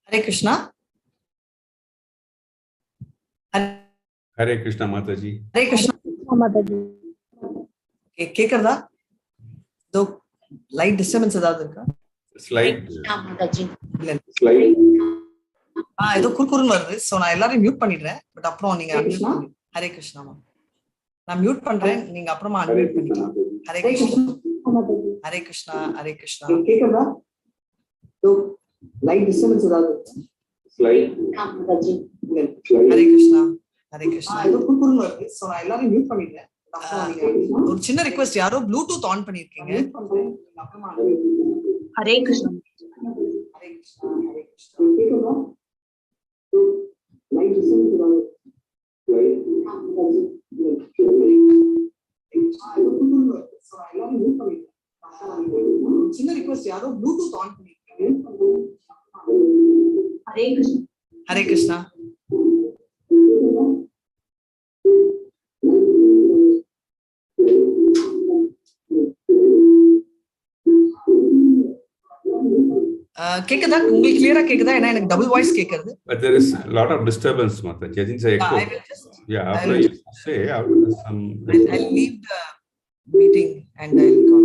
Hare Krishna. Hare Krishna Mataji. Hare Krishna Mataji. கேக்குறதா? தோ light disturbance ஏதாவது இருக்கா? Slide. Mataji. இல்ல. Slide. ஏதோ குறுக்குறுன்னு வருது. சோ நான் எல்லாரையும் மியூட் பண்ணிடுறேன். பட் அப்புறம் நீங்க அன்மியூட் பண்ணி. ஹரே கிருஷ்ணா. நான் மியூட் பண்றேன். நீங்க அப்புறமா அன்மியூட் பண்ணிக்கலாம். ஹரே கிருஷ்ணா. ஹரே கிருஷ்ணா. ஹரே கிருஷ்ணா. கேக்குறதா? தோ லைட் டிஸ்டர்பன்ஸ் ஏதாவது இருக்கா? Slide. Mataji. ஹரே கிருஷ்ணா. ஹரே கிருஷ்ணா. ஏதோ குறுக்குறுன்னு வருது. சோ நான் எல்லாரையும் மியூட் பண்ணிடுறேன். ஒரு சின்ன ரிக்வெஸ்ட், யாரோ ப்ளூடூத் ஆன் பண்ணிருக்கீங்க. ஹரே கிருஷ்ணா. ஹரே கிருஷ்ணா. ஹரே கிருஷ்ணா. கேக்குதா? லைட் டிஸ்டர்பன்ஸ் ஏதாவது சின்ன ரிக்வெஸ்ட், யாரோ ப்ளூடூத் ஆன் பண்ணிருக்கீங்க. ஹரே கிருஷ்ணா. ஹரே கிருஷ்ணா. கேக்குதா? உங்களுக்கு கிளியரா கேக்குதா? ஏன்னா எனக்கு டபுள் வாய்ஸ் கேக்குது. But there is a lot of disturbance, Mataji. I think it's echo. I will just, Yeah, I after will you just say, after some. I'll leave the meeting and I'll come.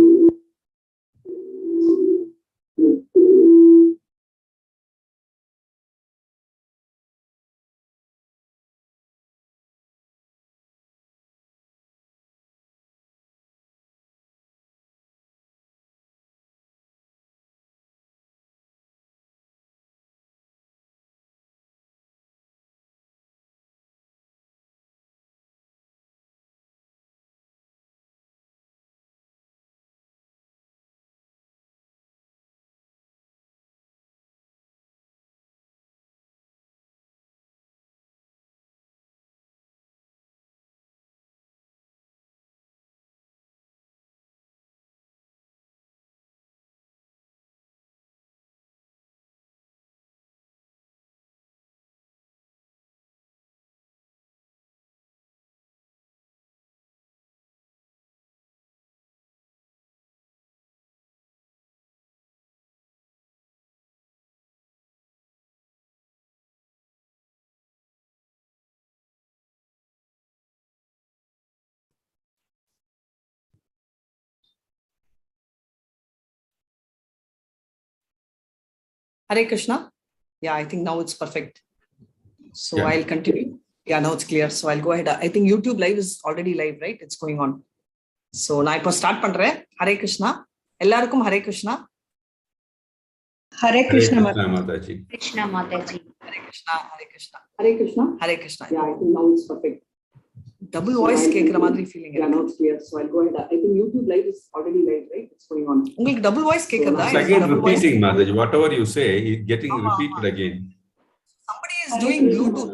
Hare Krishna. Yeah, I think now it's perfect. So Yeah. I'll continue. Yeah, now it's clear. So I'll go ahead. I think YouTube live is already live, right? It's going on. So நான் இப்போ start பண்றேன். ஹரே கிருஷ்ணா. எல்லாருக்கும் Hare Krishna. Hare Hare Krishna. Krishna Mataji. Krishna Mataji. Hare Krishna. Hare Krishna. Hare Krishna. Hare Krishna. Yeah, I think now it's perfect. Double voice கேக்குற மாதிரி feeling Yeah, now it's clear. So I'll go ahead. I think YouTube live is already live, right? It's going on. உங்களுக்கு double voice கேக்குறதா? It's again repeating, Mataji. Whatever you say, it's getting repeated again. Somebody is doing Bluetooth.